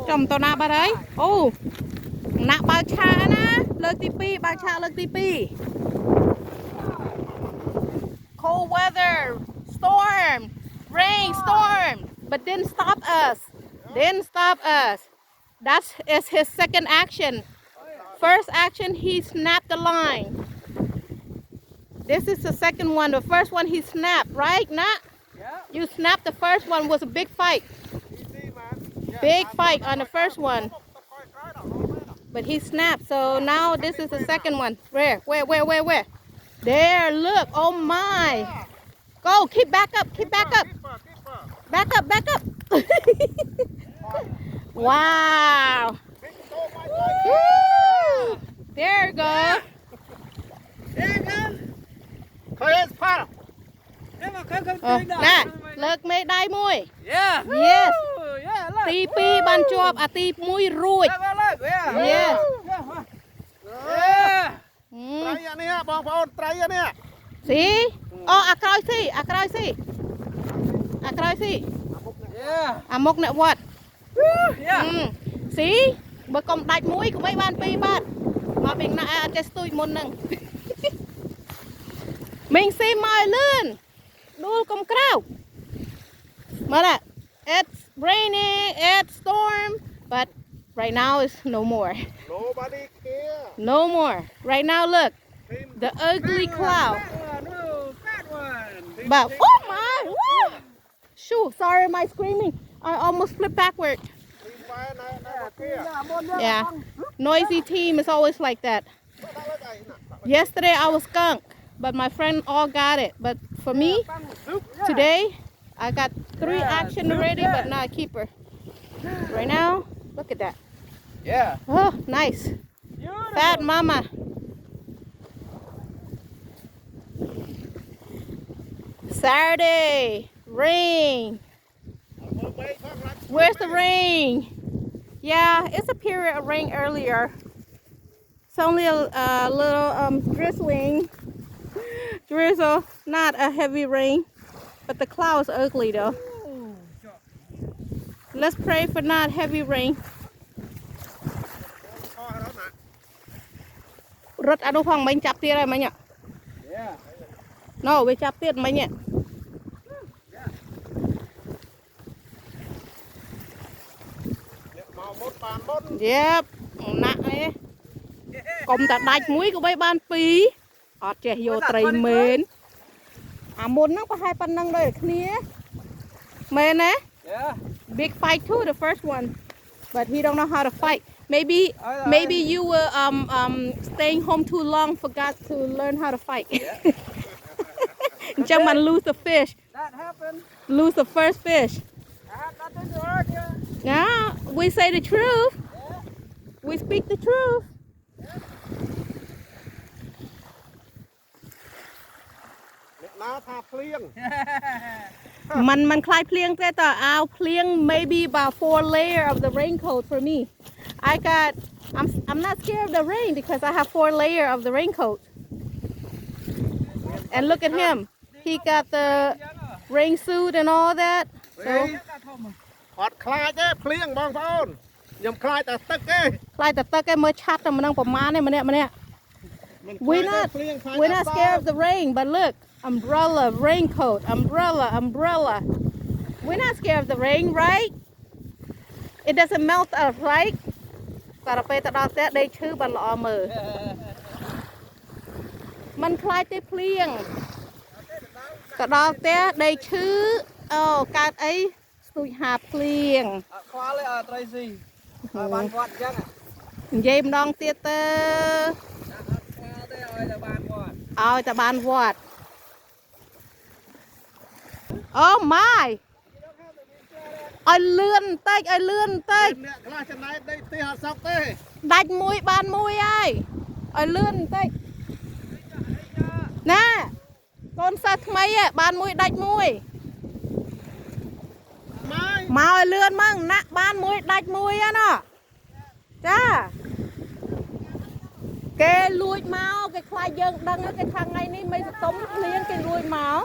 chồng tao na ba đấy ô nạ bao cha na lơ tivi bao cha lơ tivi cold weather storm rain storm but didn't stop us that is his second action. First action he snapped the line. This is the second one. The first one he snapped, right? Not you snapped the first one was a big fight. Big fight on the first one. But he snapped, so now this is the second one. Where? There, look, oh my. Go, keep back up. Back up. Wow. Woo. There you go. Nè, lợt mê đai mùi. Yes. Tí pi ban chộp, à tí mùi rùi. Yes. See? Oh, à kroi si. À mốc nè what? See? Bởi công đạch mũi của mấy ban pi bạn. Mà mình nạ chết tui môn nâng. Mình xem mời lên. Đuôi công krao. Mà nè. It's raining, it's storm. But right now it's no more. Nobody care. No more. Right now look. The ugly cloud. But oh my! Woo! Shoot, sorry my screaming. I almost flipped backward. Yeah. Noisy team is always like that. Yesterday I was skunk, but my friend all got it. But for me, today I got 3 action already, but not a keeper. Right now, look at that. Yeah. Oh, nice. Fat mama. Saturday, rain. Where's the rain? Yeah, it's a period of rain earlier. It's only a little drizzle, not a heavy rain, but the clouds are ugly though. Let's pray for not heavy rain. Rất ăn hoang bánh chắp tiết rồi mấy nhỉ? No, với chắp tiết mấy nhỉ? Yep, nặng ấy. Còn ta đạch mũi của mấy ban phí. Ọt trẻ vô trầy mến. À môn nó có 2 pan năng đây khía. Mến ấy? Big fight too, the first one. But he don't know how to fight. Maybe you were staying home too long, forgot to learn how to fight. Chăng man lose the fish. That happened. Lose the first fish. I have nothing to argue. Yeah, we say the truth. We speak the truth. Man khai plieng thế ta ao plieng maybe about 4 layer of the raincoat for me. I'm not scared of the rain because I have 4 layer of the raincoat. And look at him. He got the rain suit and all that. So អត់ខ្លាចទេភ្លៀងបងប្អូនខ្ញុំខ្លាចតែទឹកទេ ខ្លាចតែទឹកឯងមើលឆាត់តែមិនដឹងប្រមាណទេម្នាក់ We're not scared of the rain, but look, umbrella, raincoat, umbrella. We're not scared of the rain, right? It doesn't melt us, right? តែដល់ពេលទៅដល់ផ្ទះដេកឈឺបានល្អមើលมันខ្លាចទេភ្លៀងទៅដល់ផ្ទះដេកឈឺអូកើតអីស្ទូចហាភ្លៀង ខ្វល់ទេត្រីស៊ីឲ្យបានគាត់អញ្ចឹង និយាយម្ដងទៀតទៅ ខ្វល់ទេឲ្យតែបានគាត់ ឲ្យតែបានវត្ត Oh my ឲ្យលឿនបន្តិចអ្នកខ្លះចំណែកដេកទីអត់សក់ទេ ដាច់មួយបានមួយហើយឲ្យលឿនបន្តិចណាកូនសិស្សថ្មីបានមួយដាច់មួយមកឲ្យលឿនមកណាក់បានមួយដាច់មួយណាចាគេលួចមកគេខ្លាចយើងដឹងគេថាថ្ងៃនេះមិនស្ទុំភ្លៀងគេលួចមក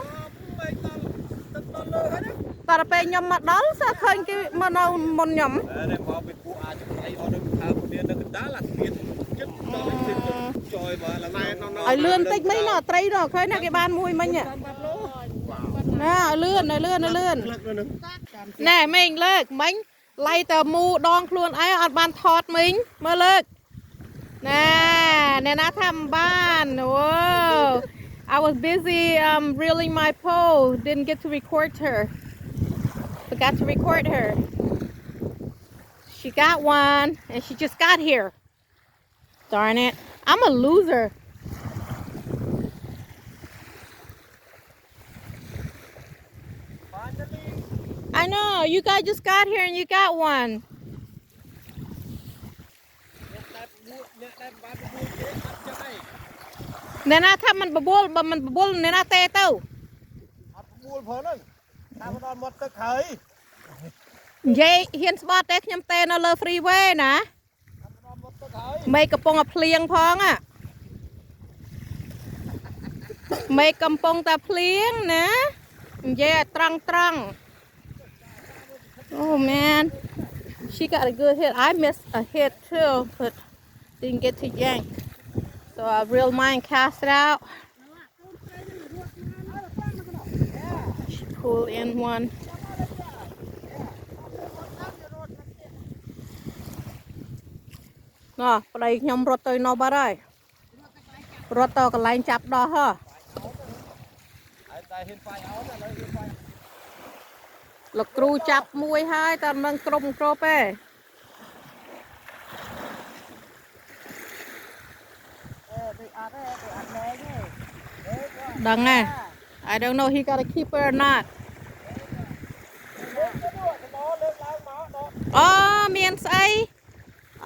តើពេលខ្ញុំមកដល់សើឃើញគេមកនៅមុនខ្ញុំ đây mà bị phụ ai cho thấy ở đây thao của điên nó đá là tiền chất trời mà là này nó ឲ្យលឿនតិចមិញណត្រីណឃើញណាគេបានមួយមិញណាឲ្យលឿនណែមិញលើកមិញឡៃតើមូដងខ្លួនឯងអត់បានថតមិញមើលលើកណែអ្នកណាថាមិនបាន Whoa I was busy reeling my pole didn't get to record her forgot to record her she got one and she just got here darn it I'm a loser I know you guys just got here and you got one nè na thăm mình bờ bùa nè na tê tao buồn phở nữa tao còn một cái khởi vậy hiện spot đấy nhắm tê nó lơ freeway nè mấy cái bông phlieng phong à mấy cái bông ta phlieng nè vậy trăng oh man she got a good hit I missed a hit too but didn't get to yank so I reel mine cast it out she pulled in one nè đây nhom rốt tới nó bao đây rốt tới cái line chập đó ha lực cru chập muôi hai tao nâng crom crop ấy đằng này I don't know he got a keeper or not miền Tây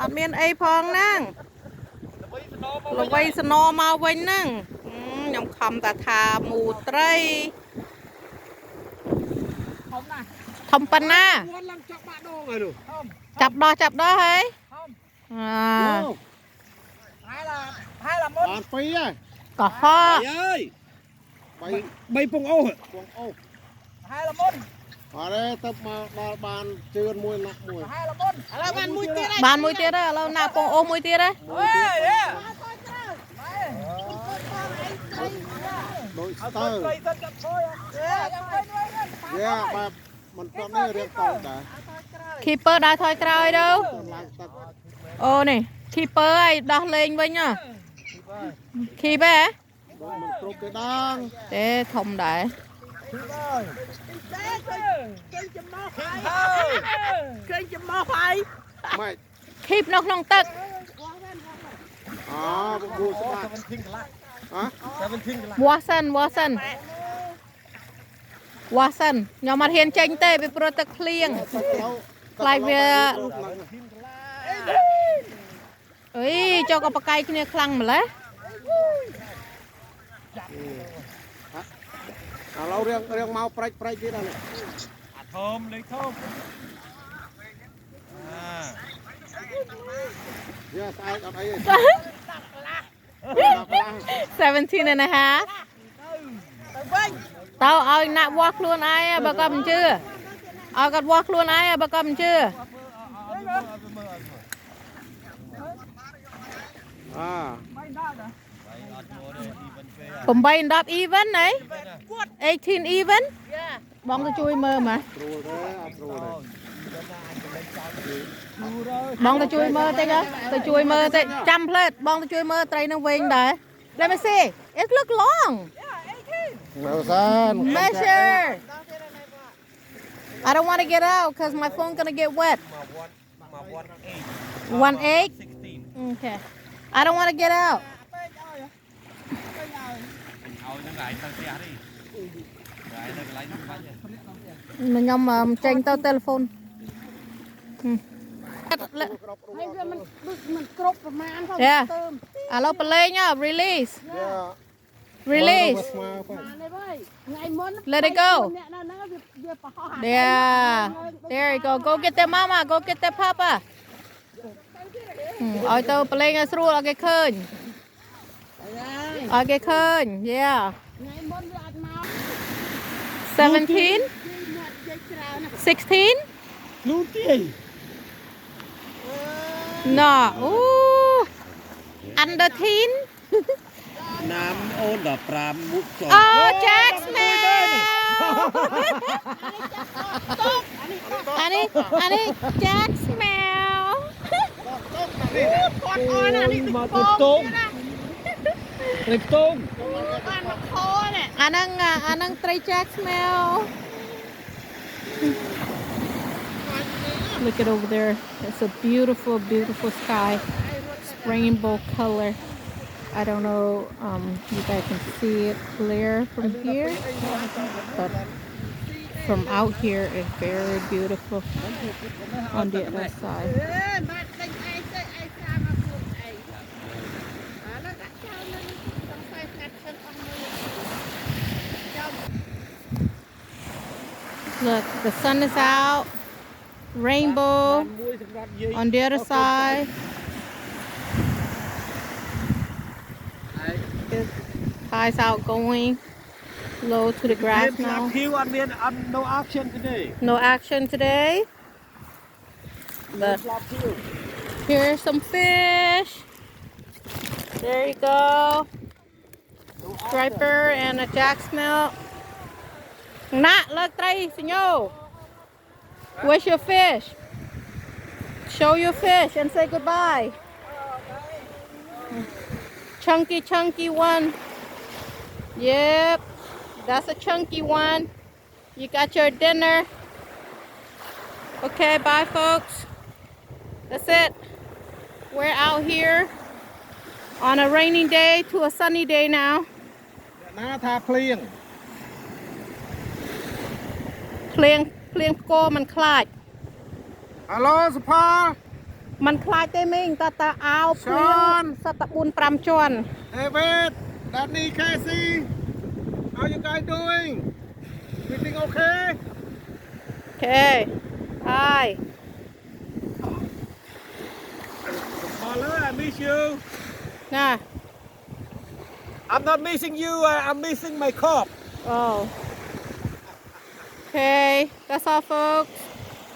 miền Tây phong năng là quay snow mau quanh năng nhom khom ta thà mù tây thông pan na chập đó hay hai là một phi à có ho ơi bay phong ô hai là một ở đây tập mà bàn chơi mùi nặng mùi hai là một là bàn mùi tiết đấy lâu nào phong ô mùi tiết đấy đội tơ yeah mà mình chọn đây riêng tàu đã keeper đã thôi cày đâu ô này keeper ai đo lên với nhá keeper mình trục cái đang để thông đại mày keep nó không tật bu Watson nhóm mặt hiền tranh tê với protect clean lại về ấy cho có cây kia khăng mà lấy lâu riêng mau prey kia này thơm lấy thơm yes I 17 and a half tao ao nạp walk luôn ai bà con chưa ao còn walk luôn ai bà con chưaผมbay đáp even này 18 even bong tôi chui mơ mà bong tôi chui mơ tây cơ tôi chui mơ tây trăm plate bong tôi chui mơ tây nó vinh đấy let me see it look long measure I don't want to get out because my phone's gonna get wet 1/8 okay I don't want to get out mình nhom tranh tao telephone yeah alo play nhá release let it go yeah there you go get their mama go get their papa ôi tao play ngay sưu ở cái khơi yeah 17 16? ខ្លួនទាយ No. Ooh. Under 10? ណាមអូនដល់5មុខចុះ Oh, Jack smell. Ani Jack smell. គាត់អនអានេះមកទៅតងត្រីផ្ទង Anangត្រី Jack smell. Look at over there. It's a beautiful, beautiful sky. It's rainbow color. I don't know you guys can see it clear from here, but from out here it's very beautiful on the other side. Look, the sun is out. Rainbow on the other side. Highs out going low to the grass now. No action today. No action today. But here's some fish. There you go. Striper and a jack smell. Not look, try, senor. Where's your fish? Show your fish and say goodbye. Chunky one. Yep, that's a chunky one. You got your dinner. Okay, bye folks. That's it. We're out here on a rainy day to a sunny day now. ណាថាភ្លៀង เพลียงโกมันคลาด Hello សុផល มันคลาดได้มั้งตาเอาเพลียงสตะบุญปรำจวน David Danny Casey how you guys doing everything okay Okay. Hi. Hello I miss you Nah. I'm not missing you I'm missing my cup Oh. Okay. That's all folks.